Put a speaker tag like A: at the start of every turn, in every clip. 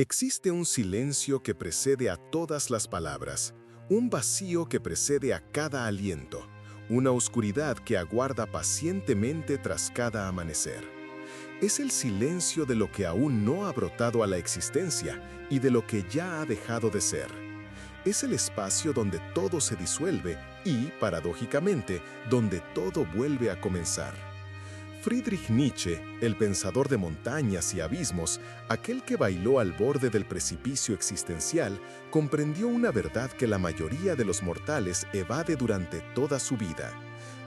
A: Existe un silencio que precede a todas las palabras, un vacío que precede a cada aliento, una oscuridad que aguarda pacientemente tras cada amanecer. Es el silencio de lo que aún no ha brotado a la existencia y de lo que ya ha dejado de ser. Es el espacio donde todo se disuelve y, paradójicamente, donde todo vuelve a comenzar. Friedrich Nietzsche, el pensador de montañas y abismos, aquel que bailó al borde del precipicio existencial, comprendió una verdad que la mayoría de los mortales evade durante toda su vida: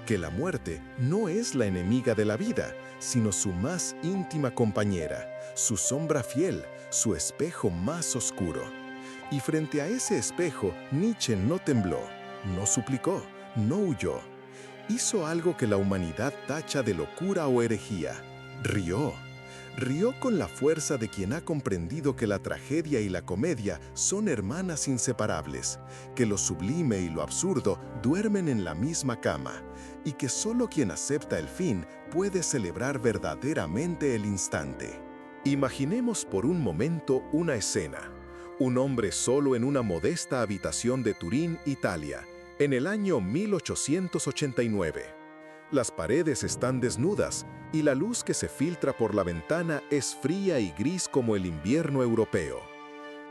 A: que la muerte no es la enemiga de la vida, sino su más íntima compañera, su sombra fiel, su espejo más oscuro. Y frente a ese espejo, Nietzsche no tembló, no suplicó, no huyó. Hizo algo que la humanidad tacha de locura o herejía: rió. Rió con la fuerza de quien ha comprendido que la tragedia y la comedia son hermanas inseparables, que lo sublime y lo absurdo duermen en la misma cama, y que solo quien acepta el fin puede celebrar verdaderamente el instante. Imaginemos por un momento una escena. Un hombre solo en una modesta habitación de Turín, Italia, en el año 1889. Las paredes están desnudas y la luz que se filtra por la ventana es fría y gris como el invierno europeo.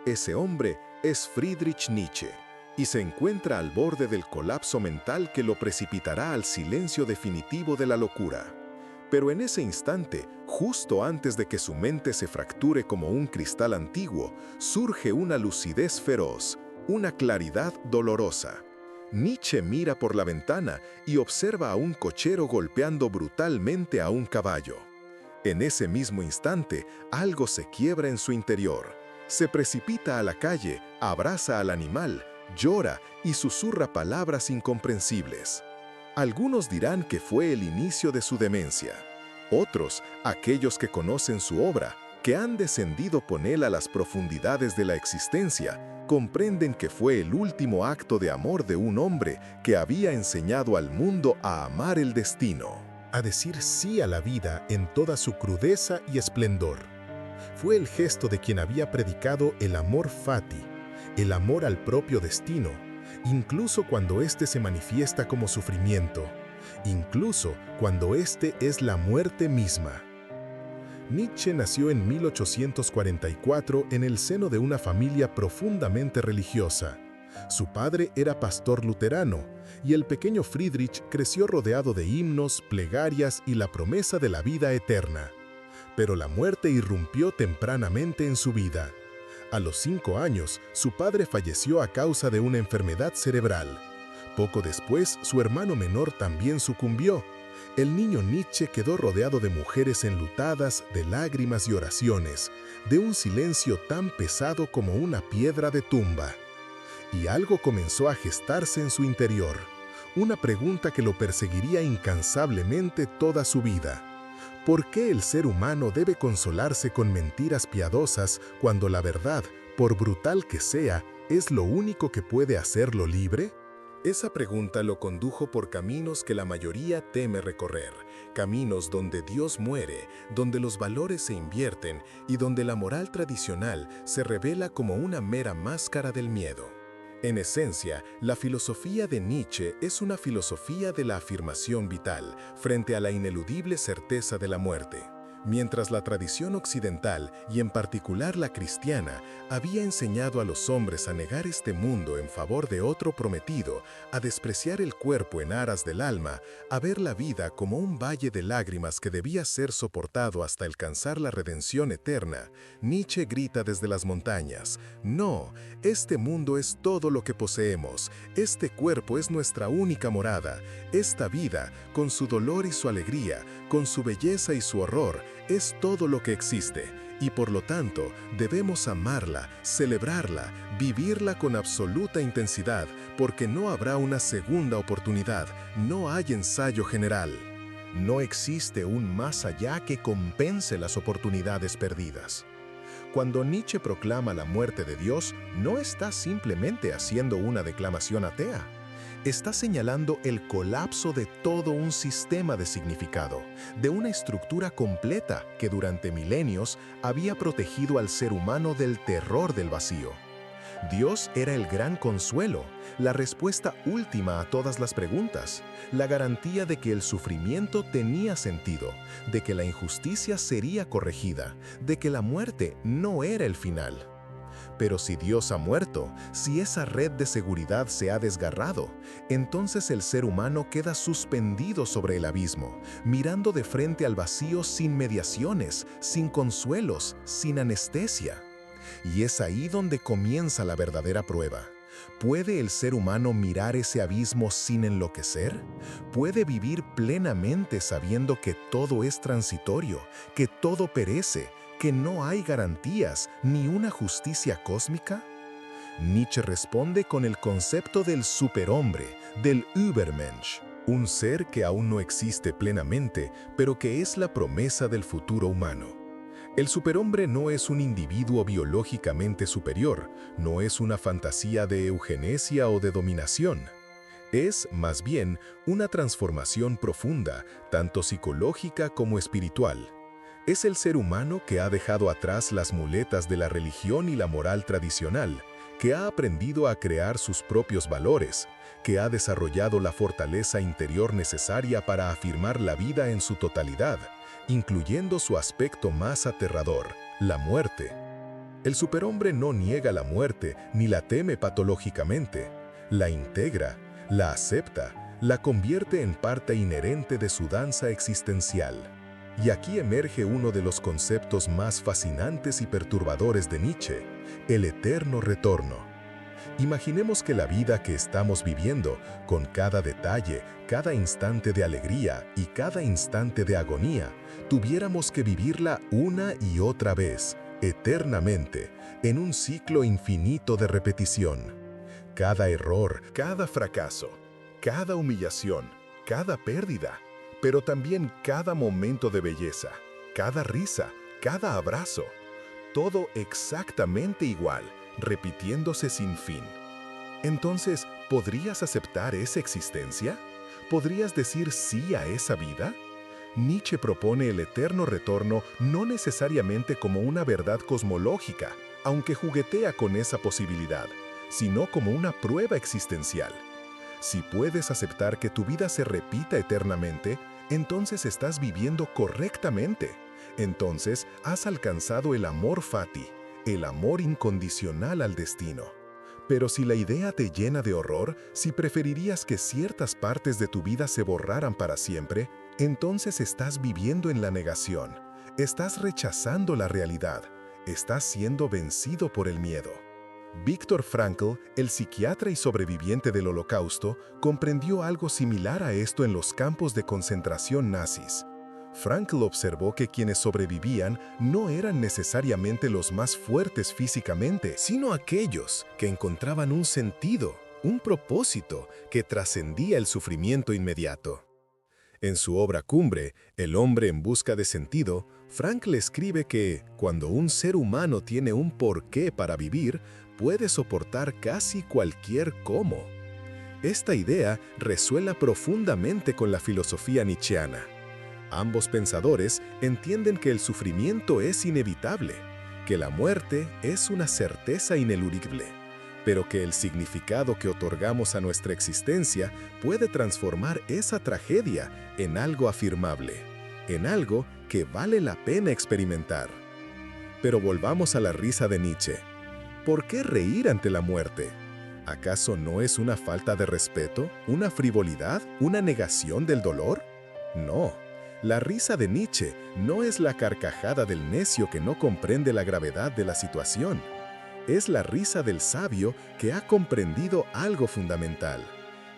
A: Ese hombre es Friedrich Nietzsche y se encuentra al borde del colapso mental que lo precipitará al silencio definitivo de la locura. Pero en ese instante, justo antes de que su mente se fracture como un cristal antiguo, surge una lucidez feroz, una claridad dolorosa. Nietzsche mira por la ventana y observa a un cochero golpeando brutalmente a un caballo. En ese mismo instante, algo se quiebra en su interior. Se precipita a la calle, abraza al animal, llora y susurra palabras incomprensibles. Algunos dirán que fue el inicio de su demencia. Otros, aquellos que conocen su obra, que han descendido con él a las profundidades de la existencia, comprenden que fue el último acto de amor de un hombre que había enseñado al mundo a amar el destino, a decir sí a la vida en toda su crudeza y esplendor. Fue el gesto de quien había predicado el amor fati, el amor al propio destino, incluso cuando éste se manifiesta como sufrimiento, incluso cuando éste es la muerte misma. Nietzsche nació en 1844 en el seno de una familia profundamente religiosa. Su padre era pastor luterano, y el pequeño Friedrich creció rodeado de himnos, plegarias y la promesa de la vida eterna. Pero la muerte irrumpió tempranamente en su vida. A los 5 años, su padre falleció a causa de una enfermedad cerebral. Poco después, su hermano menor también sucumbió. El niño Nietzsche quedó rodeado de mujeres enlutadas, de lágrimas y oraciones, de un silencio tan pesado como una piedra de tumba. Y algo comenzó a gestarse en su interior, una pregunta que lo perseguiría incansablemente toda su vida. ¿Por qué el ser humano debe consolarse con mentiras piadosas cuando la verdad, por brutal que sea, es lo único que puede hacerlo libre? Esa pregunta lo condujo por caminos que la mayoría teme recorrer, caminos donde Dios muere, donde los valores se invierten y donde la moral tradicional se revela como una mera máscara del miedo. En esencia, la filosofía de Nietzsche es una filosofía de la afirmación vital frente a la ineludible certeza de la muerte. Mientras la tradición occidental, y en particular la cristiana, había enseñado a los hombres a negar este mundo en favor de otro prometido, a despreciar el cuerpo en aras del alma, a ver la vida como un valle de lágrimas que debía ser soportado hasta alcanzar la redención eterna, Nietzsche grita desde las montañas: no, este mundo es todo lo que poseemos, este cuerpo es nuestra única morada, esta vida, con su dolor y su alegría, con su belleza y su horror, es todo lo que existe, y por lo tanto debemos amarla, celebrarla, vivirla con absoluta intensidad, porque no habrá una segunda oportunidad, no hay ensayo general. No existe un más allá que compense las oportunidades perdidas. Cuando Nietzsche proclama la muerte de Dios, no está simplemente haciendo una declamación atea. está señalando el colapso de todo un sistema de significado, de una estructura completa que durante milenios había protegido al ser humano del terror del vacío. Dios era el gran consuelo, la respuesta última a todas las preguntas, la garantía de que el sufrimiento tenía sentido, de que la injusticia sería corregida, de que la muerte no era el final. Pero si Dios ha muerto, si esa red de seguridad se ha desgarrado, entonces el ser humano queda suspendido sobre el abismo, mirando de frente al vacío sin mediaciones, sin consuelos, sin anestesia. Y es ahí donde comienza la verdadera prueba. ¿Puede el ser humano mirar ese abismo sin enloquecer? ¿Puede vivir plenamente sabiendo que todo es transitorio, que todo perece, que no hay garantías ni una justicia cósmica? Nietzsche responde con el concepto del superhombre, del Übermensch, un ser que aún no existe plenamente, pero que es la promesa del futuro humano. El superhombre no es un individuo biológicamente superior, no es una fantasía de eugenesia o de dominación. Es, más bien, una transformación profunda, tanto psicológica como espiritual. Es el ser humano que ha dejado atrás las muletas de la religión y la moral tradicional, que ha aprendido a crear sus propios valores, que ha desarrollado la fortaleza interior necesaria para afirmar la vida en su totalidad, incluyendo su aspecto más aterrador, la muerte. El superhombre no niega la muerte ni la teme patológicamente, la integra, la acepta, la convierte en parte inherente de su danza existencial. Y aquí emerge uno de los conceptos más fascinantes y perturbadores de Nietzsche, el eterno retorno. Imaginemos que la vida que estamos viviendo, con cada detalle, cada instante de alegría y cada instante de agonía, tuviéramos que vivirla una y otra vez, eternamente, en un ciclo infinito de repetición. Cada error, cada fracaso, cada humillación, cada pérdida, pero también cada momento de belleza, cada risa, cada abrazo, todo exactamente igual, repitiéndose sin fin. Entonces, ¿podrías aceptar esa existencia? ¿Podrías decir sí a esa vida? Nietzsche propone el eterno retorno no necesariamente como una verdad cosmológica, aunque juguetea con esa posibilidad, sino como una prueba existencial. Si puedes aceptar que tu vida se repita eternamente, entonces estás viviendo correctamente. Entonces has alcanzado el amor fati, el amor incondicional al destino. Pero si la idea te llena de horror, si preferirías que ciertas partes de tu vida se borraran para siempre, entonces estás viviendo en la negación, estás rechazando la realidad, estás siendo vencido por el miedo. Viktor Frankl, el psiquiatra y sobreviviente del Holocausto, comprendió algo similar a esto en los campos de concentración nazis. Frankl observó que quienes sobrevivían no eran necesariamente los más fuertes físicamente, sino aquellos que encontraban un sentido, un propósito que trascendía el sufrimiento inmediato. En su obra cumbre, El hombre en busca de sentido, Frankl escribe que, cuando un ser humano tiene un porqué para vivir, puede soportar casi cualquier cómo. Esta idea resuena profundamente con la filosofía nietzscheana. Ambos pensadores entienden que el sufrimiento es inevitable, que la muerte es una certeza ineludible, pero que el significado que otorgamos a nuestra existencia puede transformar esa tragedia en algo afirmable, en algo que vale la pena experimentar. Pero volvamos a la risa de Nietzsche. ¿Por qué reír ante la muerte? ¿Acaso no es una falta de respeto, una frivolidad, una negación del dolor? No. La risa de Nietzsche no es la carcajada del necio que no comprende la gravedad de la situación. Es la risa del sabio que ha comprendido algo fundamental,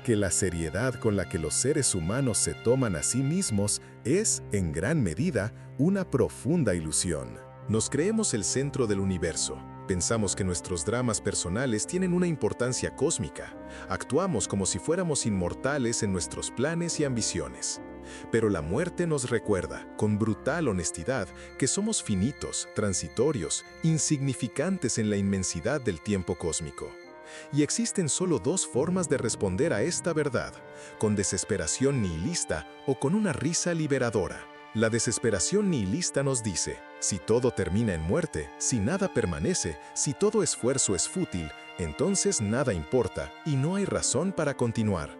A: que la seriedad con la que los seres humanos se toman a sí mismos es, en gran medida, una profunda ilusión. Nos creemos el centro del universo. Pensamos que nuestros dramas personales tienen una importancia cósmica. Actuamos como si fuéramos inmortales en nuestros planes y ambiciones. Pero la muerte nos recuerda, con brutal honestidad, que somos finitos, transitorios, insignificantes en la inmensidad del tiempo cósmico. Y existen solo dos formas de responder a esta verdad, con desesperación nihilista o con una risa liberadora. La desesperación nihilista nos dice, si todo termina en muerte, si nada permanece, si todo esfuerzo es fútil, entonces nada importa y no hay razón para continuar.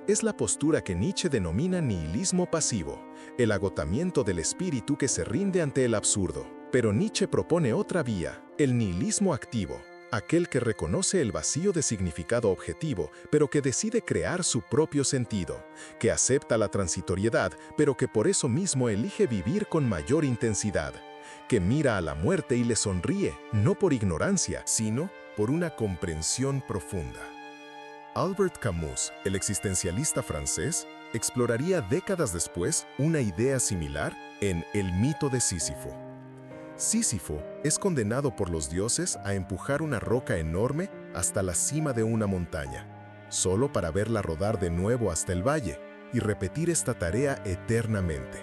A: Es la postura que Nietzsche denomina nihilismo pasivo, el agotamiento del espíritu que se rinde ante el absurdo. Pero Nietzsche propone otra vía, el nihilismo activo, aquel que reconoce el vacío de significado objetivo, pero que decide crear su propio sentido, que acepta la transitoriedad, pero que por eso mismo elige vivir con mayor intensidad, que mira a la muerte y le sonríe, no por ignorancia, sino por una comprensión profunda. Albert Camus, el existencialista francés, exploraría décadas después una idea similar en El mito de Sísifo. Sísifo es condenado por los dioses a empujar una roca enorme hasta la cima de una montaña, solo para verla rodar de nuevo hasta el valle y repetir esta tarea eternamente.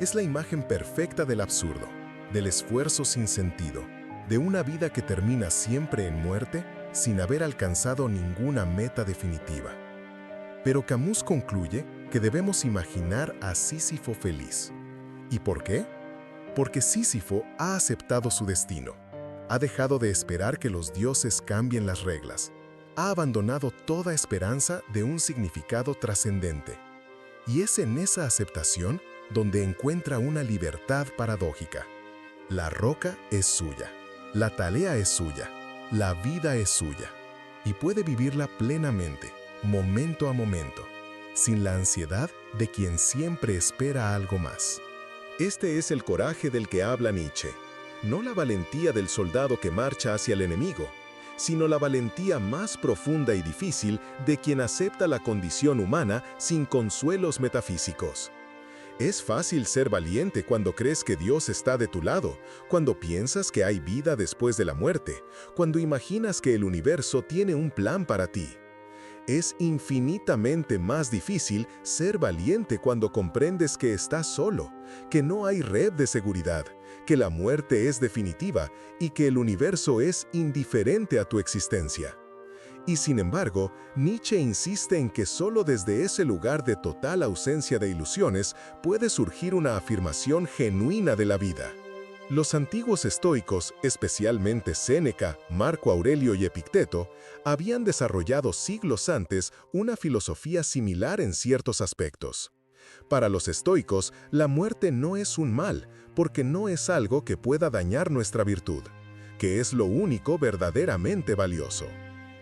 A: Es la imagen perfecta del absurdo, del esfuerzo sin sentido, de una vida que termina siempre en muerte sin haber alcanzado ninguna meta definitiva. Pero Camus concluye que debemos imaginar a Sísifo feliz. ¿Y por qué? Porque Sísifo ha aceptado su destino, ha dejado de esperar que los dioses cambien las reglas, ha abandonado toda esperanza de un significado trascendente. Y es en esa aceptación donde encuentra una libertad paradójica. La roca es suya, la tarea es suya, la vida es suya, y puede vivirla plenamente, momento a momento, sin la ansiedad de quien siempre espera algo más. Este es el coraje del que habla Nietzsche, no la valentía del soldado que marcha hacia el enemigo, sino la valentía más profunda y difícil de quien acepta la condición humana sin consuelos metafísicos. Es fácil ser valiente cuando crees que Dios está de tu lado, cuando piensas que hay vida después de la muerte, cuando imaginas que el universo tiene un plan para ti. Es infinitamente más difícil ser valiente cuando comprendes que estás solo, que no hay red de seguridad, que la muerte es definitiva y que el universo es indiferente a tu existencia. Y sin embargo, Nietzsche insiste en que solo desde ese lugar de total ausencia de ilusiones puede surgir una afirmación genuina de la vida. Los antiguos estoicos, especialmente Séneca, Marco Aurelio y Epicteto, habían desarrollado siglos antes una filosofía similar en ciertos aspectos. Para los estoicos, la muerte no es un mal, porque no es algo que pueda dañar nuestra virtud, que es lo único verdaderamente valioso.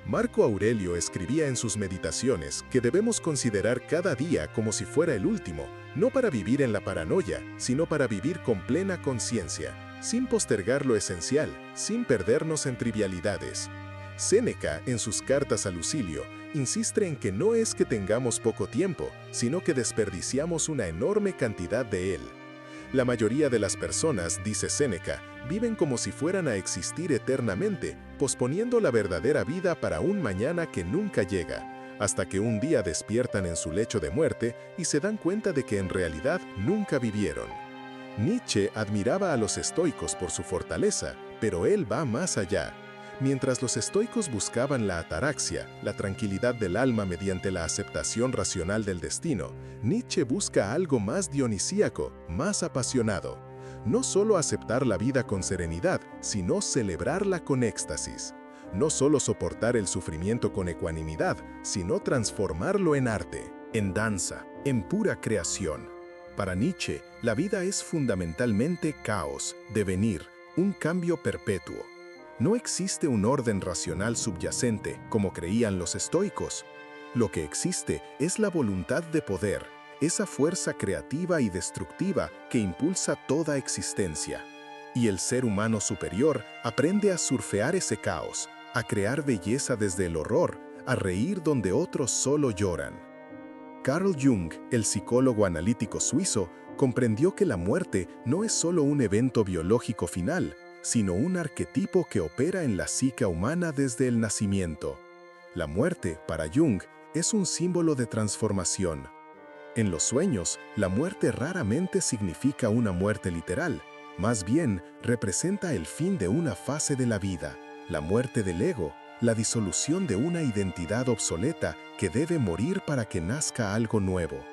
A: Marco Aurelio escribía en sus meditaciones que debemos considerar cada día como si fuera el último, no para vivir en la paranoia, sino para vivir con plena conciencia, sin postergar lo esencial, sin perdernos en trivialidades. Séneca, en sus cartas a Lucilio, insiste en que no es que tengamos poco tiempo, sino que desperdiciamos una enorme cantidad de él. La mayoría de las personas, dice Séneca, viven como si fueran a existir eternamente, posponiendo la verdadera vida para un mañana que nunca llega, hasta que un día despiertan en su lecho de muerte y se dan cuenta de que en realidad nunca vivieron. Nietzsche admiraba a los estoicos por su fortaleza, pero él va más allá. Mientras los estoicos buscaban la ataraxia, la tranquilidad del alma mediante la aceptación racional del destino, Nietzsche busca algo más dionisíaco, más apasionado. No solo aceptar la vida con serenidad, sino celebrarla con éxtasis. No solo soportar el sufrimiento con ecuanimidad, sino transformarlo en arte, en danza, en pura creación. Para Nietzsche, la vida es fundamentalmente caos, devenir, un cambio perpetuo. No existe un orden racional subyacente, como creían los estoicos. Lo que existe es la voluntad de poder, esa fuerza creativa y destructiva que impulsa toda existencia. Y el ser humano superior aprende a surfear ese caos, a crear belleza desde el horror, a reír donde otros solo lloran. Carl Jung, el psicólogo analítico suizo, comprendió que la muerte no es solo un evento biológico final, sino un arquetipo que opera en la psique humana desde el nacimiento. La muerte, para Jung, es un símbolo de transformación. En los sueños, la muerte raramente significa una muerte literal, más bien representa el fin de una fase de la vida, la muerte del ego, la disolución de una identidad obsoleta que debe morir para que nazca algo nuevo.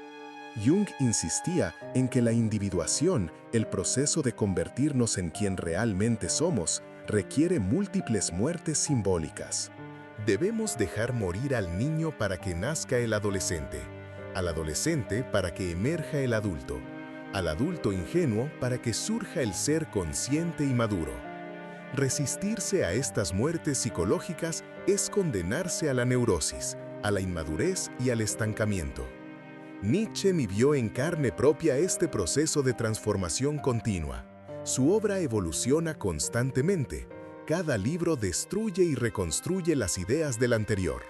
A: Jung insistía en que la individuación, el proceso de convertirnos en quien realmente somos, requiere múltiples muertes simbólicas. Debemos dejar morir al niño para que nazca el adolescente, al adolescente para que emerja el adulto, al adulto ingenuo para que surja el ser consciente y maduro. Resistirse a estas muertes psicológicas es condenarse a la neurosis, a la inmadurez y al estancamiento. Nietzsche vivió en carne propia este proceso de transformación continua. Su obra evoluciona constantemente. Cada libro destruye y reconstruye las ideas del anterior.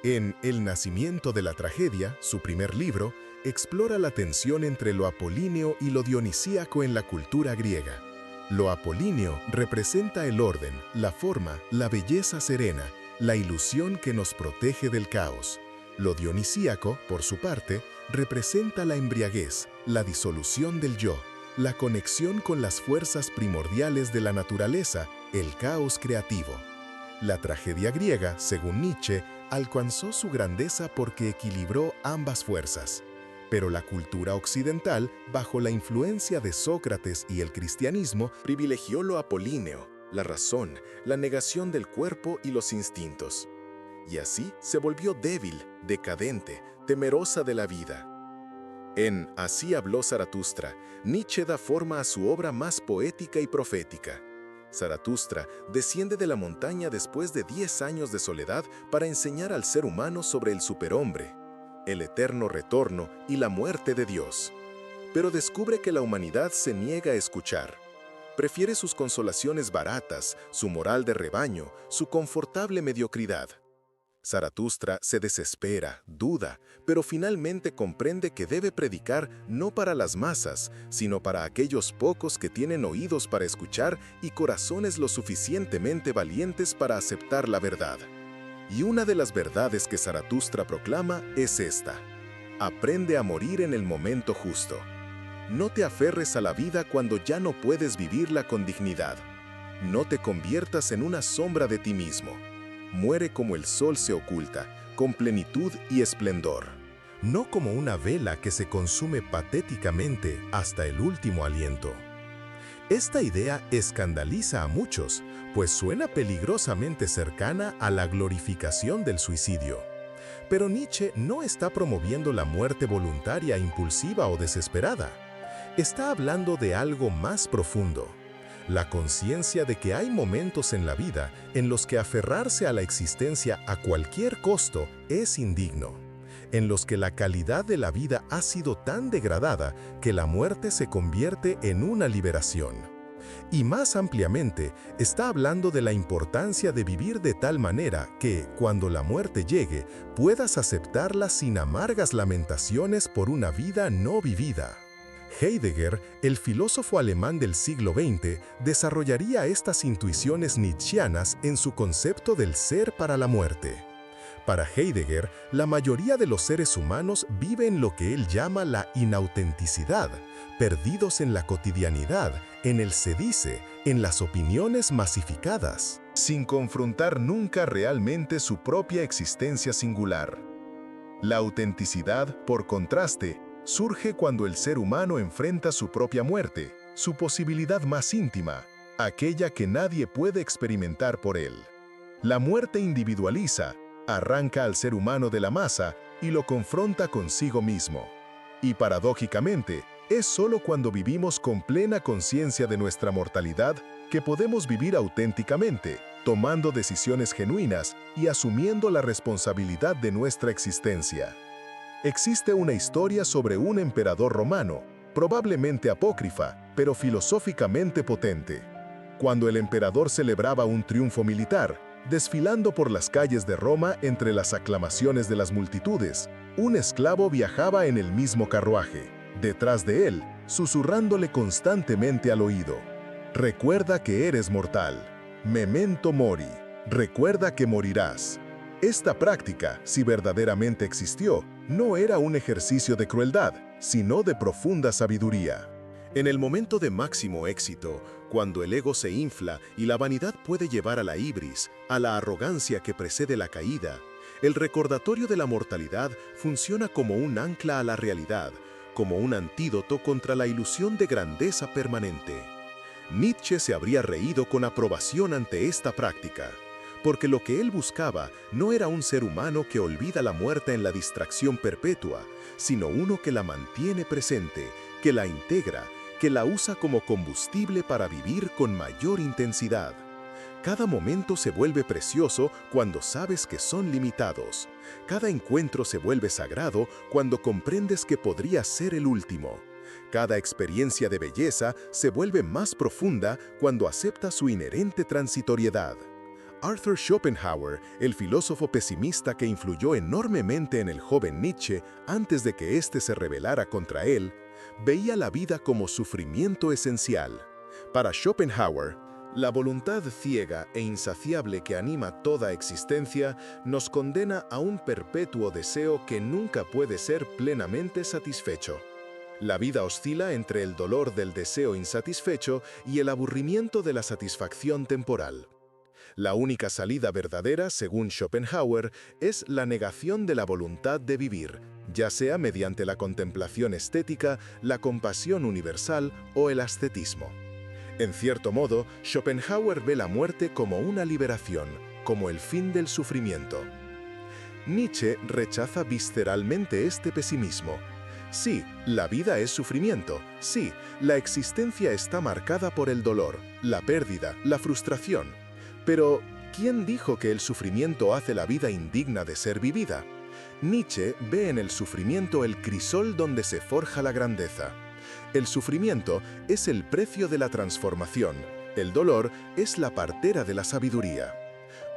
A: En El nacimiento de la tragedia, su primer libro, explora la tensión entre lo apolíneo y lo dionisíaco en la cultura griega. Lo apolíneo representa el orden, la forma, la belleza serena, la ilusión que nos protege del caos. Lo dionisíaco, por su parte, representa la embriaguez, la disolución del yo, la conexión con las fuerzas primordiales de la naturaleza, el caos creativo. La tragedia griega, según Nietzsche, alcanzó su grandeza porque equilibró ambas fuerzas. Pero la cultura occidental, bajo la influencia de Sócrates y el cristianismo, privilegió lo apolíneo, la razón, la negación del cuerpo y los instintos. Y así se volvió débil, decadente, temerosa de la vida. En Así habló Zaratustra, Nietzsche da forma a su obra más poética y profética. Zaratustra desciende de la montaña después de 10 años de soledad para enseñar al ser humano sobre el superhombre, el eterno retorno y la muerte de Dios. Pero descubre que la humanidad se niega a escuchar. Prefiere sus consolaciones baratas, su moral de rebaño, su confortable mediocridad. Zaratustra se desespera, duda, pero finalmente comprende que debe predicar no para las masas, sino para aquellos pocos que tienen oídos para escuchar y corazones lo suficientemente valientes para aceptar la verdad. Y una de las verdades que Zaratustra proclama es esta: aprende a morir en el momento justo. No te aferres a la vida cuando ya no puedes vivirla con dignidad. No te conviertas en una sombra de ti mismo. Muere como el sol se oculta, con plenitud y esplendor. No como una vela que se consume patéticamente hasta el último aliento. Esta idea escandaliza a muchos, pues suena peligrosamente cercana a la glorificación del suicidio. Pero Nietzsche no está promoviendo la muerte voluntaria, impulsiva o desesperada. Está hablando de algo más profundo. La conciencia de que hay momentos en la vida en los que aferrarse a la existencia a cualquier costo es indigno, en los que la calidad de la vida ha sido tan degradada que la muerte se convierte en una liberación. Y más ampliamente, está hablando de la importancia de vivir de tal manera que, cuando la muerte llegue, puedas aceptarla sin amargas lamentaciones por una vida no vivida. Heidegger, el filósofo alemán del siglo XX, desarrollaría estas intuiciones nietzscheanas en su concepto del ser para la muerte. Para Heidegger, la mayoría de los seres humanos viven lo que él llama la inautenticidad, perdidos en la cotidianidad, en el se dice, en las opiniones masificadas, sin confrontar nunca realmente su propia existencia singular. La autenticidad, por contraste, surge cuando el ser humano enfrenta su propia muerte, su posibilidad más íntima, aquella que nadie puede experimentar por él. La muerte individualiza, arranca al ser humano de la masa y lo confronta consigo mismo. Y paradójicamente, es solo cuando vivimos con plena conciencia de nuestra mortalidad que podemos vivir auténticamente, tomando decisiones genuinas y asumiendo la responsabilidad de nuestra existencia. Existe una historia sobre un emperador romano, probablemente apócrifa, pero filosóficamente potente. Cuando el emperador celebraba un triunfo militar, desfilando por las calles de Roma entre las aclamaciones de las multitudes, un esclavo viajaba en el mismo carruaje, detrás de él, susurrándole constantemente al oído: «Recuerda que eres mortal. Memento mori. Recuerda que morirás». Esta práctica, si verdaderamente existió, no era un ejercicio de crueldad, sino de profunda sabiduría. En el momento de máximo éxito, cuando el ego se infla y la vanidad puede llevar a la ibris, a la arrogancia que precede la caída, el recordatorio de la mortalidad funciona como un ancla a la realidad, como un antídoto contra la ilusión de grandeza permanente. Nietzsche se habría reído con aprobación ante esta práctica, porque lo que él buscaba no era un ser humano que olvida la muerte en la distracción perpetua, sino uno que la mantiene presente, que la integra, que la usa como combustible para vivir con mayor intensidad. Cada momento se vuelve precioso cuando sabes que son limitados. Cada encuentro se vuelve sagrado cuando comprendes que podría ser el último. Cada experiencia de belleza se vuelve más profunda cuando acepta su inherente transitoriedad. Arthur Schopenhauer, el filósofo pesimista que influyó enormemente en el joven Nietzsche antes de que éste se rebelara contra él, veía la vida como sufrimiento esencial. Para Schopenhauer, la voluntad ciega e insaciable que anima toda existencia nos condena a un perpetuo deseo que nunca puede ser plenamente satisfecho. La vida oscila entre el dolor del deseo insatisfecho y el aburrimiento de la satisfacción temporal. La única salida verdadera, según Schopenhauer, es la negación de la voluntad de vivir, ya sea mediante la contemplación estética, la compasión universal o el ascetismo. En cierto modo, Schopenhauer ve la muerte como una liberación, como el fin del sufrimiento. Nietzsche rechaza visceralmente este pesimismo. Sí, la vida es sufrimiento. Sí, la existencia está marcada por el dolor, la pérdida, la frustración. Pero, ¿quién dijo que el sufrimiento hace la vida indigna de ser vivida? Nietzsche ve en el sufrimiento el crisol donde se forja la grandeza. El sufrimiento es el precio de la transformación. El dolor es la partera de la sabiduría.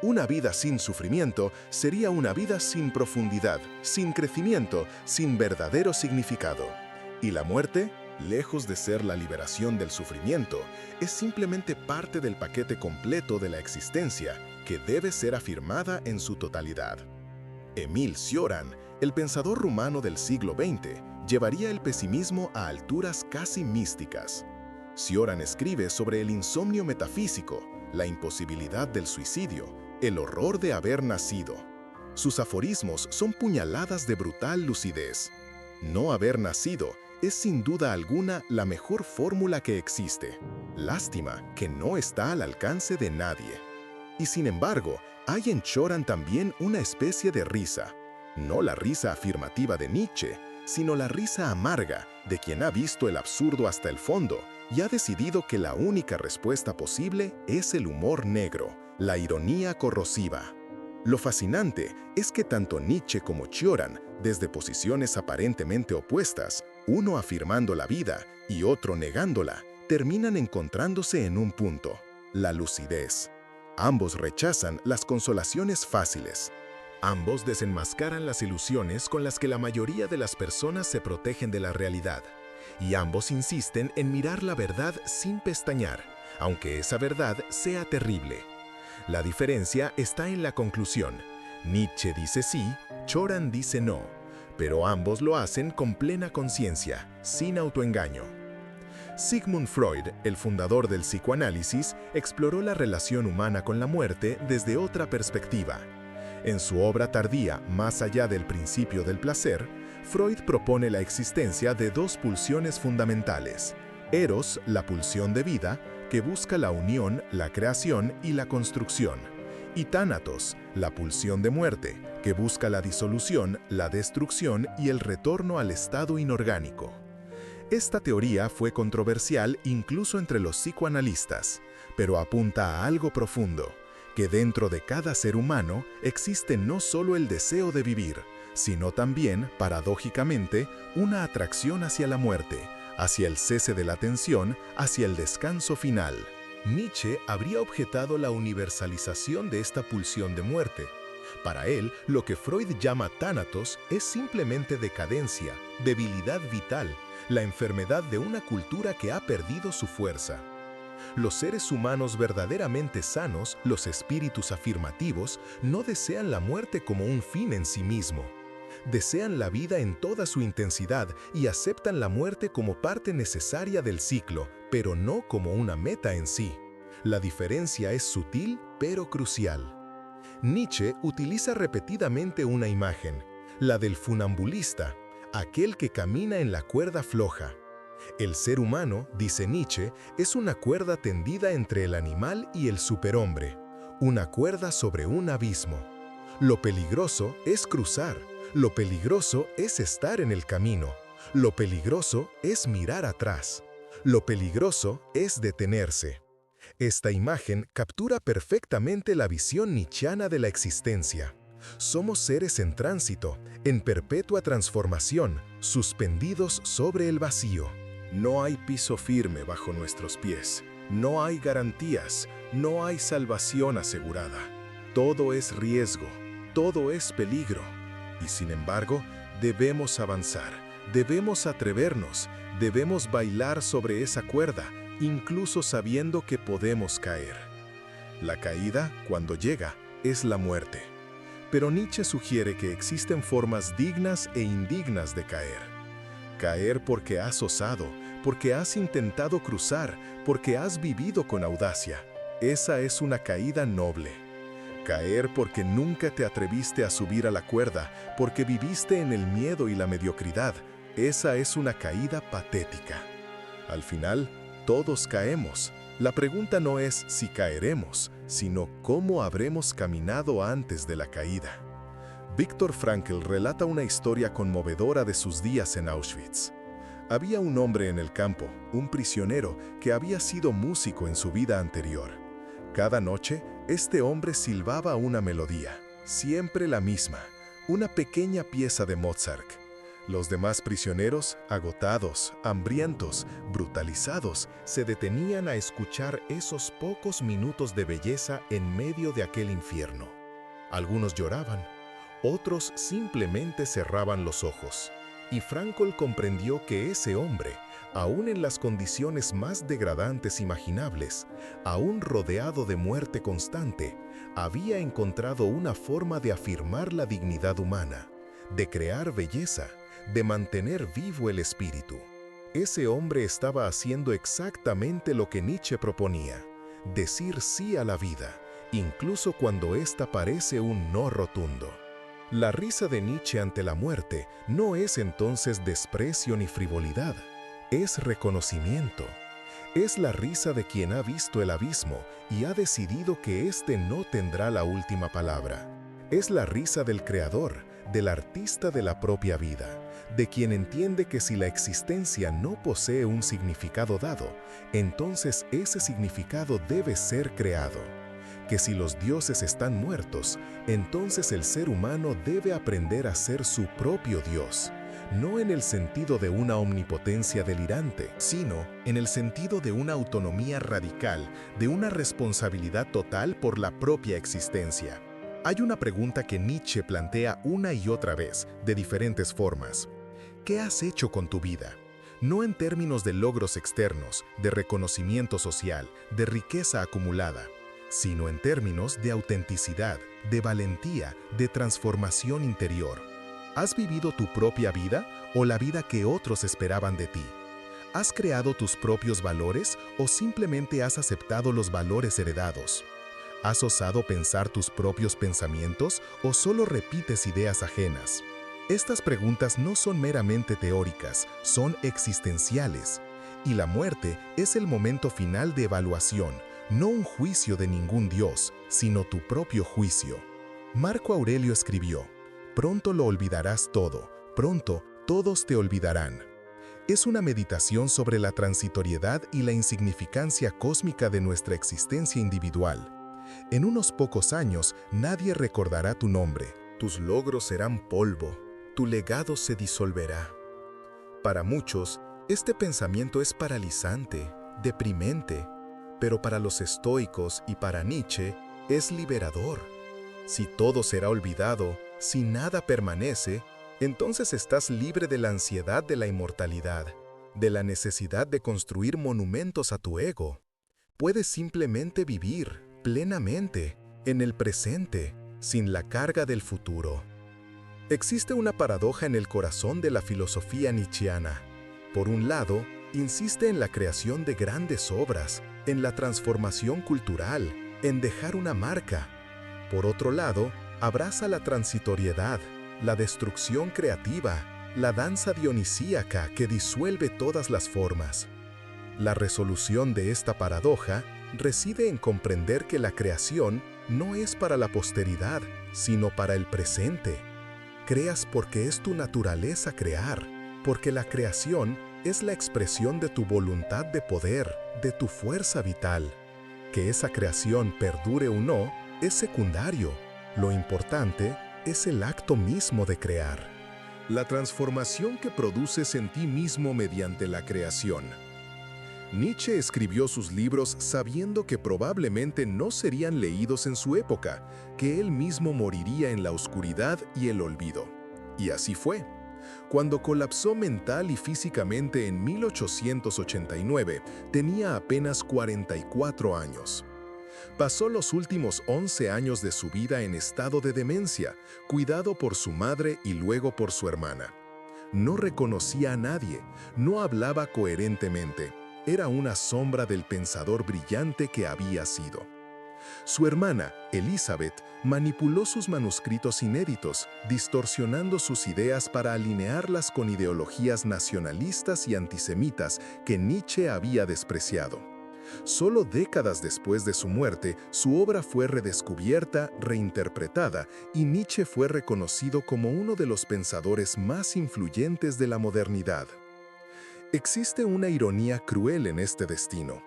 A: Una vida sin sufrimiento sería una vida sin profundidad, sin crecimiento, sin verdadero significado. ¿Y la muerte? Lejos de ser la liberación del sufrimiento, es simplemente parte del paquete completo de la existencia que debe ser afirmada en su totalidad. Émile Cioran, el pensador rumano del siglo XX, llevaría el pesimismo a alturas casi místicas. Cioran escribe sobre el insomnio metafísico, la imposibilidad del suicidio, el horror de haber nacido. Sus aforismos son puñaladas de brutal lucidez. No haber nacido es sin duda alguna la mejor fórmula que existe. Lástima que no está al alcance de nadie. Y sin embargo, hay en Cioran también una especie de risa. No la risa afirmativa de Nietzsche, sino la risa amarga de quien ha visto el absurdo hasta el fondo y ha decidido que la única respuesta posible es el humor negro, la ironía corrosiva. Lo fascinante es que tanto Nietzsche como Cioran, desde posiciones aparentemente opuestas, uno afirmando la vida y otro negándola, terminan encontrándose en un punto: la lucidez. Ambos rechazan las consolaciones fáciles. Ambos desenmascaran las ilusiones con las que la mayoría de las personas se protegen de la realidad. Y ambos insisten en mirar la verdad sin pestañear, aunque esa verdad sea terrible. La diferencia está en la conclusión. Nietzsche dice sí, Cioran dice no, pero ambos lo hacen con plena conciencia, sin autoengaño. Sigmund Freud, el fundador del psicoanálisis, exploró la relación humana con la muerte desde otra perspectiva. En su obra tardía, Más allá del principio del placer, Freud propone la existencia de dos pulsiones fundamentales: Eros, la pulsión de vida, que busca la unión, la creación y la construcción, y Tánatos, la pulsión de muerte, que busca la disolución, la destrucción y el retorno al estado inorgánico. Esta teoría fue controversial incluso entre los psicoanalistas, pero apunta a algo profundo: que dentro de cada ser humano existe no solo el deseo de vivir, sino también, paradójicamente, una atracción hacia la muerte, hacia el cese de la tensión, hacia el descanso final. Nietzsche habría objetado la universalización de esta pulsión de muerte. Para él, lo que Freud llama tánatos es simplemente decadencia, debilidad vital, la enfermedad de una cultura que ha perdido su fuerza. Los seres humanos verdaderamente sanos, los espíritus afirmativos, no desean la muerte como un fin en sí mismo. Desean la vida en toda su intensidad y aceptan la muerte como parte necesaria del ciclo, pero no como una meta en sí. La diferencia es sutil, pero crucial. Nietzsche utiliza repetidamente una imagen, la del funambulista, aquel que camina en la cuerda floja. El ser humano, dice Nietzsche, es una cuerda tendida entre el animal y el superhombre, una cuerda sobre un abismo. Lo peligroso es cruzar, lo peligroso es estar en el camino, lo peligroso es mirar atrás, lo peligroso es detenerse. Esta imagen captura perfectamente la visión nietzscheana de la existencia. Somos seres en tránsito, en perpetua transformación, suspendidos sobre el vacío. No hay piso firme bajo nuestros pies, no hay garantías, no hay salvación asegurada. Todo es riesgo, todo es peligro. Y sin embargo, debemos avanzar, debemos atrevernos, debemos bailar sobre esa cuerda, incluso sabiendo que podemos caer. La caída, cuando llega, es la muerte. Pero Nietzsche sugiere que existen formas dignas e indignas de caer. Caer porque has osado, porque has intentado cruzar, porque has vivido con audacia. Esa es una caída noble. Caer porque nunca te atreviste a subir a la cuerda, porque viviste en el miedo y la mediocridad. Esa es una caída patética. Al final, todos caemos. La pregunta no es si caeremos, sino cómo habremos caminado antes de la caída. Viktor Frankl relata una historia conmovedora de sus días en Auschwitz. Había un hombre en el campo, un prisionero, que había sido músico en su vida anterior. Cada noche, este hombre silbaba una melodía, siempre la misma, una pequeña pieza de Mozart. Los demás prisioneros, agotados, hambrientos, brutalizados, se detenían a escuchar esos pocos minutos de belleza en medio de aquel infierno. Algunos lloraban, otros simplemente cerraban los ojos. Y Frankl comprendió que ese hombre, aún en las condiciones más degradantes imaginables, aún rodeado de muerte constante, había encontrado una forma de afirmar la dignidad humana, de crear belleza, de mantener vivo el espíritu. Ese hombre estaba haciendo exactamente lo que Nietzsche proponía, decir sí a la vida, incluso cuando ésta parece un no rotundo. La risa de Nietzsche ante la muerte no es entonces desprecio ni frivolidad, es reconocimiento. Es la risa de quien ha visto el abismo y ha decidido que éste no tendrá la última palabra. Es la risa del creador, del artista de la propia vida, de quien entiende que si la existencia no posee un significado dado, entonces ese significado debe ser creado. Que si los dioses están muertos, entonces el ser humano debe aprender a ser su propio Dios, no en el sentido de una omnipotencia delirante, sino en el sentido de una autonomía radical, de una responsabilidad total por la propia existencia. Hay una pregunta que Nietzsche plantea una y otra vez, de diferentes formas. ¿Qué has hecho con tu vida? No en términos de logros externos, de reconocimiento social, de riqueza acumulada, sino en términos de autenticidad, de valentía, de transformación interior. ¿Has vivido tu propia vida o la vida que otros esperaban de ti? ¿Has creado tus propios valores o simplemente has aceptado los valores heredados? ¿Has osado pensar tus propios pensamientos o solo repites ideas ajenas? Estas preguntas no son meramente teóricas, son existenciales. Y la muerte es el momento final de evaluación, no un juicio de ningún Dios, sino tu propio juicio. Marco Aurelio escribió: «Pronto lo olvidarás todo, pronto todos te olvidarán». Es una meditación sobre la transitoriedad y la insignificancia cósmica de nuestra existencia individual. En unos pocos años nadie recordará tu nombre, tus logros serán polvo, tu legado se disolverá. Para muchos, este pensamiento es paralizante, deprimente, pero para los estoicos y para Nietzsche es liberador. Si todo será olvidado, si nada permanece, entonces estás libre de la ansiedad de la inmortalidad, de la necesidad de construir monumentos a tu ego. Puedes simplemente vivir plenamente, en el presente, sin la carga del futuro.
B: Existe una paradoja en el corazón de la filosofía nietzscheana. Por un lado, insiste en la creación de grandes obras, en la transformación cultural, en dejar una marca. Por otro lado, abraza la transitoriedad, la destrucción creativa, la danza dionisíaca que disuelve todas las formas. La resolución de esta paradoja reside en comprender que la creación no es para la posteridad, sino para el presente. Creas porque es tu naturaleza crear, porque la creación es la expresión de tu voluntad de poder, de tu fuerza vital. Que esa creación perdure o no es secundario. Lo importante es el acto mismo de crear.
A: La transformación que produces en ti mismo mediante la creación. Nietzsche escribió sus libros sabiendo que probablemente no serían leídos en su época, que él mismo moriría en la oscuridad y el olvido. Y así fue. Cuando colapsó mental y físicamente en 1889, tenía apenas 44 años. Pasó los últimos 11 años de su vida en estado de demencia, cuidado por su madre y luego por su hermana. No reconocía a nadie, no hablaba coherentemente. Era una sombra del pensador brillante que había sido. Su hermana, Elizabeth, manipuló sus manuscritos inéditos, distorsionando sus ideas para alinearlas con ideologías nacionalistas y antisemitas que Nietzsche había despreciado. Solo décadas después de su muerte, su obra fue redescubierta, reinterpretada, y Nietzsche fue reconocido como uno de los pensadores más influyentes de la modernidad. Existe una ironía cruel en este destino.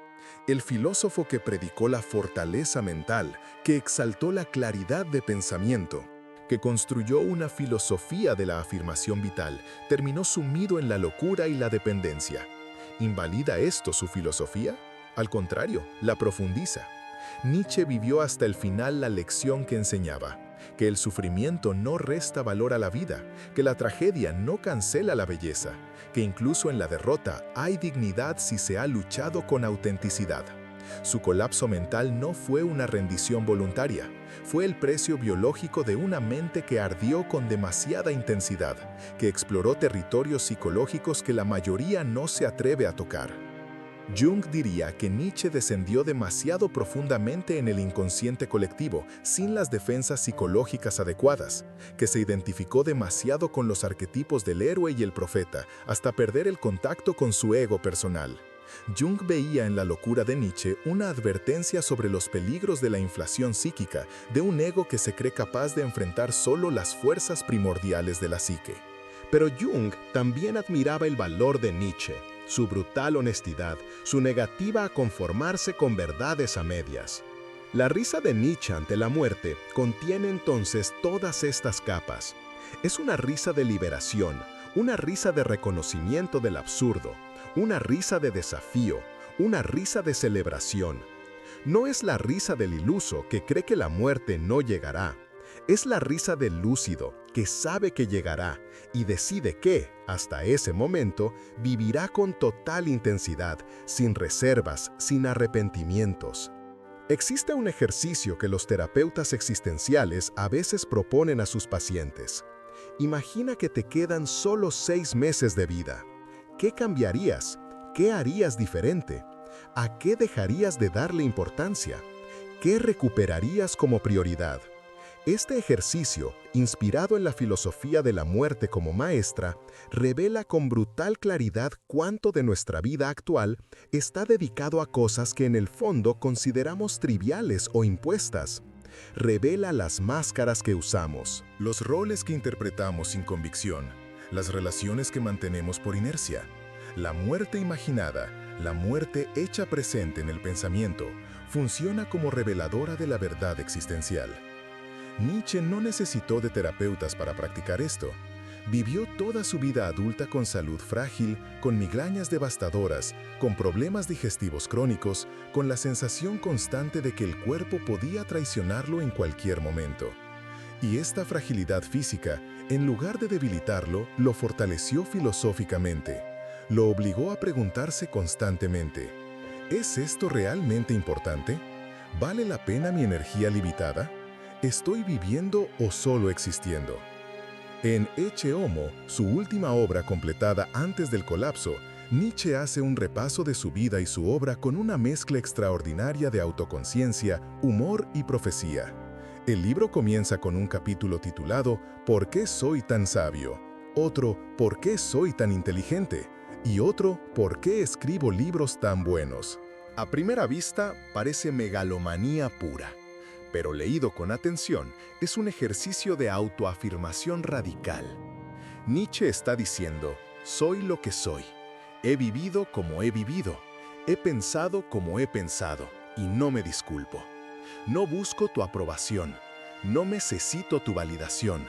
A: El filósofo que predicó la fortaleza mental, que exaltó la claridad de pensamiento, que construyó una filosofía de la afirmación vital, terminó sumido en la locura y la dependencia. ¿Invalida esto su filosofía? Al contrario, la profundiza. Nietzsche vivió hasta el final la lección que enseñaba, que el sufrimiento no resta valor a la vida, que la tragedia no cancela la belleza, que incluso en la derrota hay dignidad si se ha luchado con autenticidad. Su colapso mental no fue una rendición voluntaria, fue el precio biológico de una mente que ardió con demasiada intensidad, que exploró territorios psicológicos que la mayoría no se atreve a tocar. Jung diría que Nietzsche descendió demasiado profundamente en el inconsciente colectivo, sin las defensas psicológicas adecuadas, que se identificó demasiado con los arquetipos del héroe y el profeta, hasta perder el contacto con su ego personal. Jung veía en la locura de Nietzsche una advertencia sobre los peligros de la inflación psíquica, de un ego que se cree capaz de enfrentar solo las fuerzas primordiales de la psique. Pero Jung también admiraba el valor de Nietzsche, su brutal honestidad, su negativa a conformarse con verdades a medias. La risa de Nietzsche ante la muerte contiene entonces todas estas capas. Es una risa de liberación, una risa de reconocimiento del absurdo, una risa de desafío, una risa de celebración. No es la risa del iluso que cree que la muerte no llegará. Es la risa del lúcido, que sabe que llegará y decide que, hasta ese momento, vivirá con total intensidad, sin reservas, sin arrepentimientos. Existe un ejercicio que los terapeutas existenciales a veces proponen a sus pacientes. Imagina que te quedan solo 6 meses de vida. ¿Qué cambiarías? ¿Qué harías diferente? ¿A qué dejarías de darle importancia? ¿Qué recuperarías como prioridad? Este ejercicio, inspirado en la filosofía de la muerte como maestra, revela con brutal claridad cuánto de nuestra vida actual está dedicado a cosas que en el fondo consideramos triviales o impuestas. Revela las máscaras que usamos, Los roles que interpretamos sin convicción, las relaciones que mantenemos por inercia, la muerte imaginada, la muerte hecha presente en el pensamiento, funciona como reveladora de la verdad existencial. Nietzsche no necesitó de terapeutas para practicar esto. Vivió toda su vida adulta con salud frágil, con migrañas devastadoras, con problemas digestivos crónicos, con la sensación constante de que el cuerpo podía traicionarlo en cualquier momento. Y esta fragilidad física, en lugar de debilitarlo, lo fortaleció filosóficamente. Lo obligó a preguntarse constantemente: ¿es esto realmente importante? ¿Vale la pena mi energía limitada? ¿Estoy viviendo o solo existiendo? En Ecce Homo, su última obra completada antes del colapso, Nietzsche hace un repaso de su vida y su obra con una mezcla extraordinaria de autoconciencia, humor y profecía. El libro comienza con un capítulo titulado ¿Por qué soy tan sabio?, otro ¿Por qué soy tan inteligente?, y otro ¿Por qué escribo libros tan buenos? A primera vista parece megalomanía pura, pero leído con atención es un ejercicio de autoafirmación radical. Nietzsche está diciendo, soy lo que soy, he vivido como he vivido, he pensado como he pensado y no me disculpo. No busco tu aprobación, no necesito tu validación.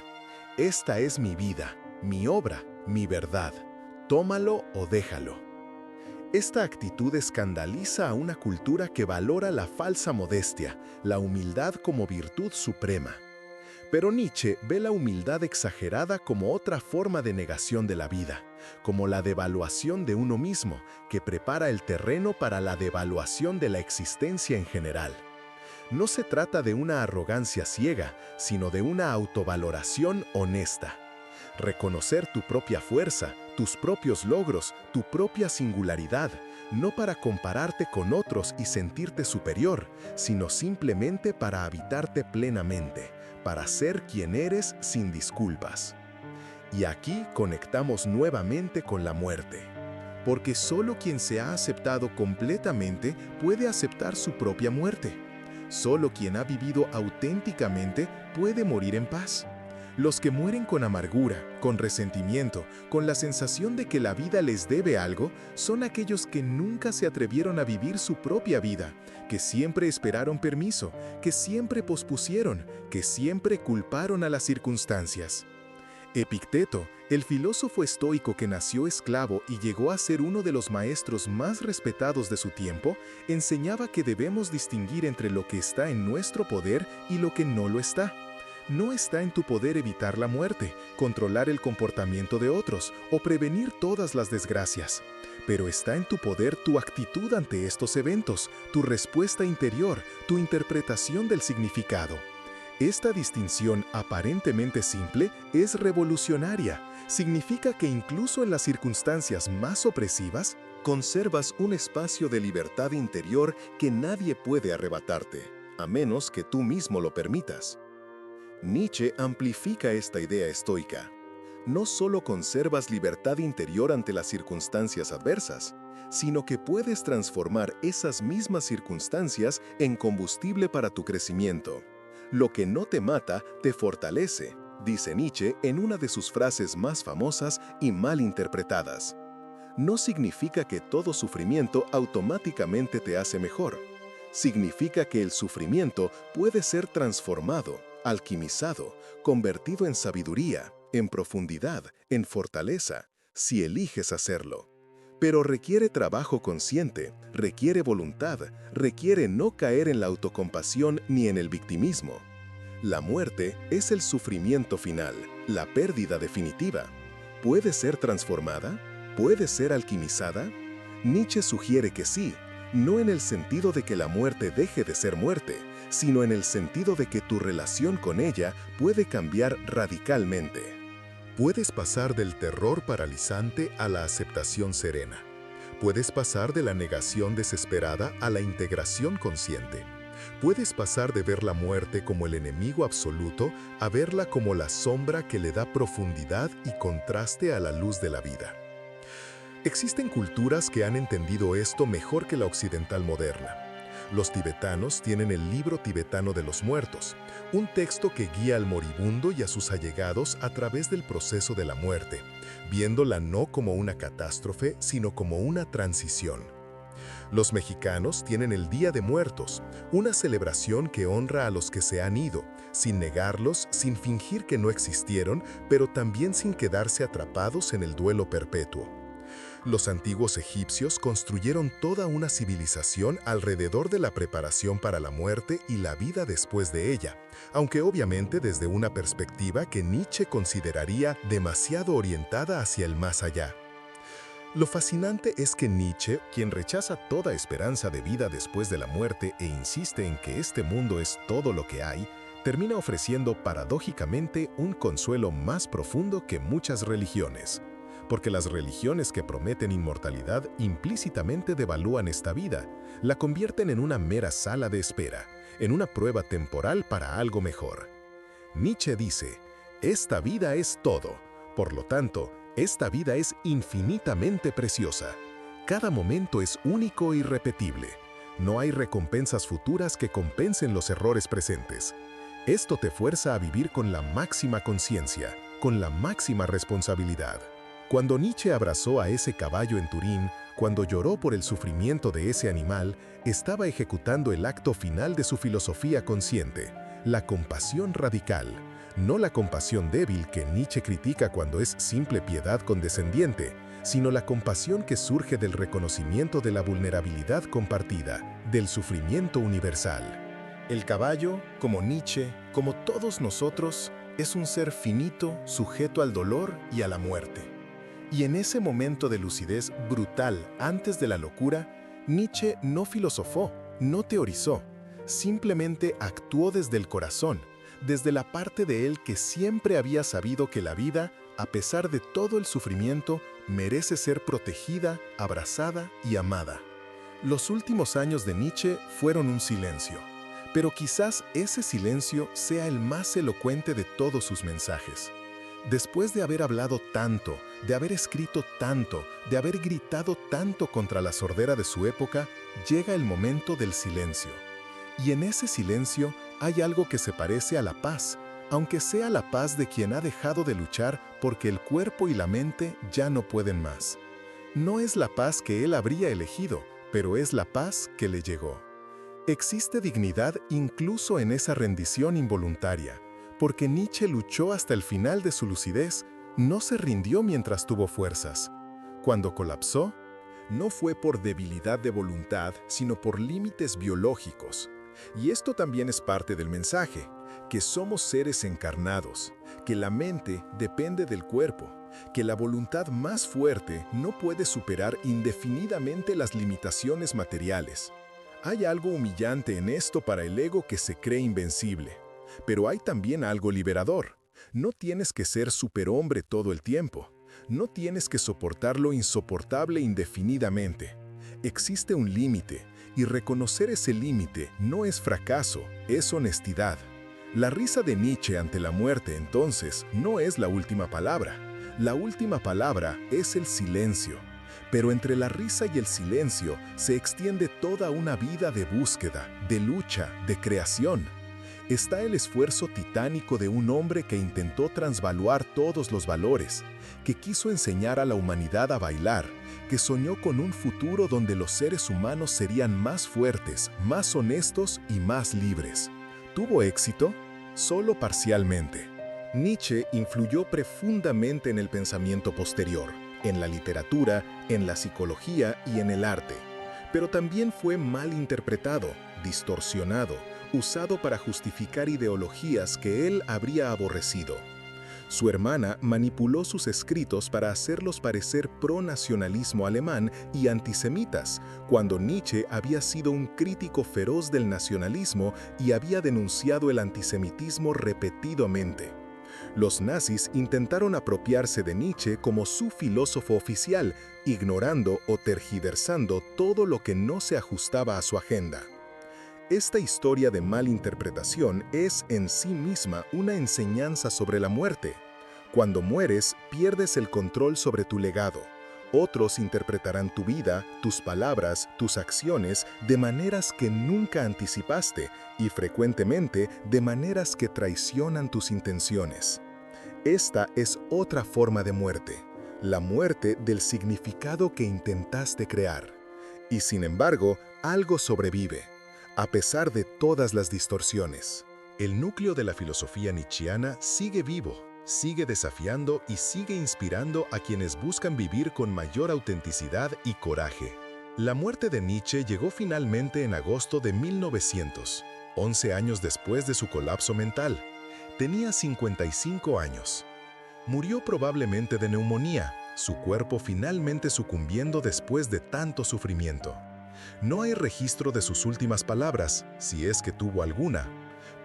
A: Esta es mi vida, mi obra, mi verdad. Tómalo o déjalo. Esta actitud escandaliza a una cultura que valora la falsa modestia, la humildad como virtud suprema. Pero Nietzsche ve la humildad exagerada como otra forma de negación de la vida, como la devaluación de uno mismo, que prepara el terreno para la devaluación de la existencia en general. No se trata de una arrogancia ciega, sino de una autovaloración honesta. Reconocer tu propia fuerza, tus propios logros, tu propia singularidad, no para compararte con otros y sentirte superior, sino simplemente para habitarte plenamente, para ser quien eres sin disculpas. Y aquí conectamos nuevamente con la muerte, porque solo quien se ha aceptado completamente puede aceptar su propia muerte. Solo quien ha vivido auténticamente puede morir en paz. Los que mueren con amargura, con resentimiento, con la sensación de que la vida les debe algo, son aquellos que nunca se atrevieron a vivir su propia vida, que siempre esperaron permiso, que siempre pospusieron, que siempre culparon a las circunstancias. Epicteto, el filósofo estoico que nació esclavo y llegó a ser uno de los maestros más respetados de su tiempo, enseñaba que debemos distinguir entre lo que está en nuestro poder y lo que no lo está. No está en tu poder evitar la muerte, controlar el comportamiento de otros o prevenir todas las desgracias. Pero está en tu poder tu actitud ante estos eventos, tu respuesta interior, tu interpretación del significado. Esta distinción aparentemente simple es revolucionaria. Significa que incluso en las circunstancias más opresivas, conservas un espacio de libertad interior que nadie puede arrebatarte, a menos que tú mismo lo permitas. Nietzsche amplifica esta idea estoica. No solo conservas libertad interior ante las circunstancias adversas, sino que puedes transformar esas mismas circunstancias en combustible para tu crecimiento. Lo que no te mata, te fortalece, dice Nietzsche en una de sus frases más famosas y mal interpretadas. No significa que todo sufrimiento automáticamente te hace mejor. Significa que el sufrimiento puede ser transformado, alquimizado, convertido en sabiduría, en profundidad, en fortaleza, si eliges hacerlo. Pero requiere trabajo consciente, requiere voluntad, requiere no caer en la autocompasión ni en el victimismo. La muerte es el sufrimiento final, la pérdida definitiva. ¿Puede ser transformada? ¿Puede ser alquimizada? Nietzsche sugiere que sí, no en el sentido de que la muerte deje de ser muerte, sino en el sentido de que tu relación con ella puede cambiar radicalmente. Puedes pasar del terror paralizante a la aceptación serena. Puedes pasar de la negación desesperada a la integración consciente. Puedes pasar de ver la muerte como el enemigo absoluto a verla como la sombra que le da profundidad y contraste a la luz de la vida. Existen culturas que han entendido esto mejor que la occidental moderna. Los tibetanos tienen el libro tibetano de los muertos, un texto que guía al moribundo y a sus allegados a través del proceso de la muerte, viéndola no como una catástrofe, sino como una transición. Los mexicanos tienen el Día de Muertos, una celebración que honra a los que se han ido, sin negarlos, sin fingir que no existieron, pero también sin quedarse atrapados en el duelo perpetuo. Los antiguos egipcios construyeron toda una civilización alrededor de la preparación para la muerte y la vida después de ella, aunque obviamente desde una perspectiva que Nietzsche consideraría demasiado orientada hacia el más allá. Lo fascinante es que Nietzsche, quien rechaza toda esperanza de vida después de la muerte e insiste en que este mundo es todo lo que hay, termina ofreciendo paradójicamente un consuelo más profundo que muchas religiones, porque las religiones que prometen inmortalidad implícitamente devalúan esta vida, la convierten en una mera sala de espera, en una prueba temporal para algo mejor. Nietzsche dice, esta vida es todo, por lo tanto, esta vida es infinitamente preciosa. Cada momento es único e irrepetible. No hay recompensas futuras que compensen los errores presentes. Esto te fuerza a vivir con la máxima conciencia, con la máxima responsabilidad. Cuando Nietzsche abrazó a ese caballo en Turín, cuando lloró por el sufrimiento de ese animal, estaba ejecutando el acto final de su filosofía consciente, la compasión radical, no la compasión débil que Nietzsche critica cuando es simple piedad condescendiente, sino la compasión que surge del reconocimiento de la vulnerabilidad compartida, del sufrimiento universal. El caballo, como Nietzsche, como todos nosotros, es un ser finito, sujeto al dolor y a la muerte. Y en ese momento de lucidez brutal antes de la locura, Nietzsche no filosofó, no teorizó, simplemente actuó desde el corazón, desde la parte de él que siempre había sabido que la vida, a pesar de todo el sufrimiento, merece ser protegida, abrazada y amada. Los últimos años de Nietzsche fueron un silencio, pero quizás ese silencio sea el más elocuente de todos sus mensajes. Después de haber hablado tanto, de haber escrito tanto, de haber gritado tanto contra la sordera de su época, llega el momento del silencio. Y en ese silencio hay algo que se parece a la paz, aunque sea la paz de quien ha dejado de luchar porque el cuerpo y la mente ya no pueden más. No es la paz que él habría elegido, pero es la paz que le llegó. Existe dignidad incluso en esa rendición involuntaria, porque Nietzsche luchó hasta el final de su lucidez, no se rindió mientras tuvo fuerzas. Cuando colapsó, no fue por debilidad de voluntad, sino por límites biológicos. Y esto también es parte del mensaje, que somos seres encarnados, que la mente depende del cuerpo, que la voluntad más fuerte no puede superar indefinidamente las limitaciones materiales. Hay algo humillante en esto para el ego que se cree invencible, pero hay también algo liberador. No tienes que ser superhombre todo el tiempo, no tienes que soportar lo insoportable indefinidamente. Existe un límite, y reconocer ese límite no es fracaso, es honestidad. La risa de Nietzsche ante la muerte, entonces, no es la última palabra. La última palabra es el silencio. Pero entre la risa y el silencio se extiende toda una vida de búsqueda, de lucha, de creación. Está el esfuerzo titánico de un hombre que intentó transvaluar todos los valores, que quiso enseñar a la humanidad a bailar, que soñó con un futuro donde los seres humanos serían más fuertes, más honestos y más libres. ¿Tuvo éxito? Solo parcialmente. Nietzsche influyó profundamente en el pensamiento posterior, en la literatura, en la psicología y en el arte. Pero también fue mal interpretado, distorsionado, usado para justificar ideologías que él habría aborrecido. Su hermana manipuló sus escritos para hacerlos parecer pro-nacionalismo alemán y antisemitas, cuando Nietzsche había sido un crítico feroz del nacionalismo y había denunciado el antisemitismo repetidamente. Los nazis intentaron apropiarse de Nietzsche como su filósofo oficial, ignorando o tergiversando todo lo que no se ajustaba a su agenda. Esta historia de malinterpretación es en sí misma una enseñanza sobre la muerte. Cuando mueres, pierdes el control sobre tu legado. Otros interpretarán tu vida, tus palabras, tus acciones de maneras que nunca anticipaste y frecuentemente de maneras que traicionan tus intenciones. Esta es otra forma de muerte, la muerte del significado que intentaste crear. Y sin embargo, algo sobrevive, a pesar de todas las distorsiones. El núcleo de la filosofía nietzscheana sigue vivo, sigue desafiando y sigue inspirando a quienes buscan vivir con mayor autenticidad y coraje. La muerte de Nietzsche llegó finalmente en agosto de 1900, 11 años después de su colapso mental. Tenía 55 años. Murió probablemente de neumonía, su cuerpo finalmente sucumbiendo después de tanto sufrimiento. No hay registro de sus últimas palabras, si es que tuvo alguna.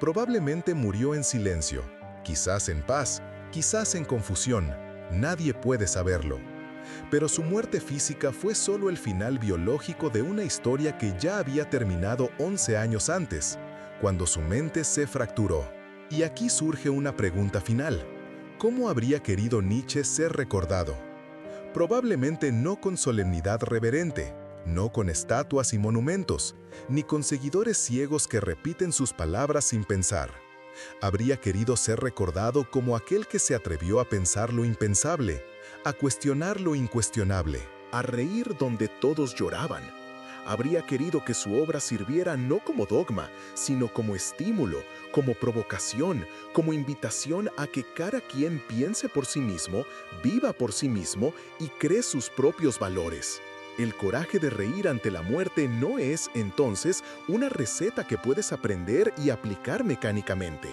B: Probablemente murió en silencio, quizás en paz, quizás en confusión. Nadie puede saberlo. Pero su muerte física fue solo el final biológico de una historia que ya había terminado 11 años antes, cuando su mente se fracturó. Y aquí surge una pregunta final. ¿Cómo habría querido Nietzsche ser recordado? Probablemente no con solemnidad reverente, no con estatuas y monumentos, ni con seguidores ciegos que repiten sus palabras sin pensar. Habría querido ser recordado como aquel que se atrevió a pensar lo impensable, a cuestionar lo incuestionable,
A: A reír donde todos lloraban. Habría querido que su obra sirviera no como dogma, sino como estímulo, como provocación, como invitación a que cada quien piense por sí mismo, viva por sí mismo y cree sus propios valores. El coraje de reír ante la muerte no es, entonces, una receta que puedes aprender y aplicar mecánicamente.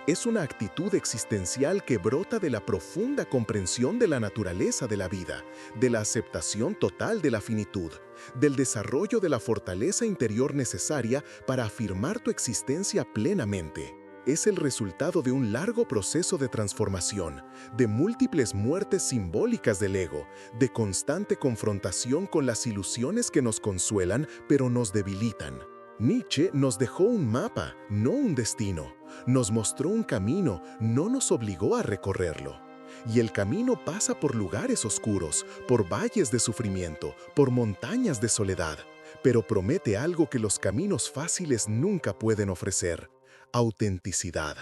A: Es una actitud existencial que brota de la profunda comprensión de la naturaleza de la vida, de la aceptación total de la finitud, del desarrollo de la fortaleza interior necesaria para afirmar tu existencia plenamente. Es el resultado de un largo proceso de transformación, de múltiples muertes simbólicas del ego, de constante confrontación con las ilusiones que nos consuelan pero nos debilitan. Nietzsche nos dejó un mapa, no un destino. Nos mostró un camino, no nos obligó a recorrerlo. Y el camino pasa por lugares oscuros, por valles de sufrimiento, por montañas de soledad, pero promete algo que los caminos fáciles nunca pueden ofrecer: autenticidad.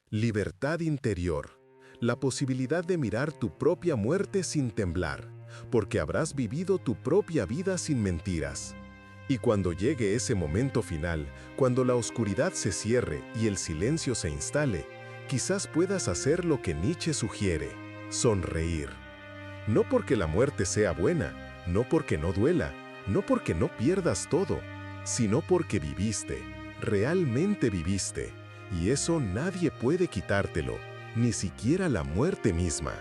A: Libertad interior. La posibilidad de mirar tu propia muerte sin temblar, porque habrás vivido tu propia vida sin mentiras. Y cuando llegue ese momento final, cuando la oscuridad se cierre y el silencio se instale, quizás puedas hacer lo que Nietzsche sugiere: sonreír. No porque la muerte sea buena, no porque no duela, no porque no pierdas todo, sino porque viviste, realmente viviste, y eso nadie puede quitártelo, ni siquiera la muerte misma.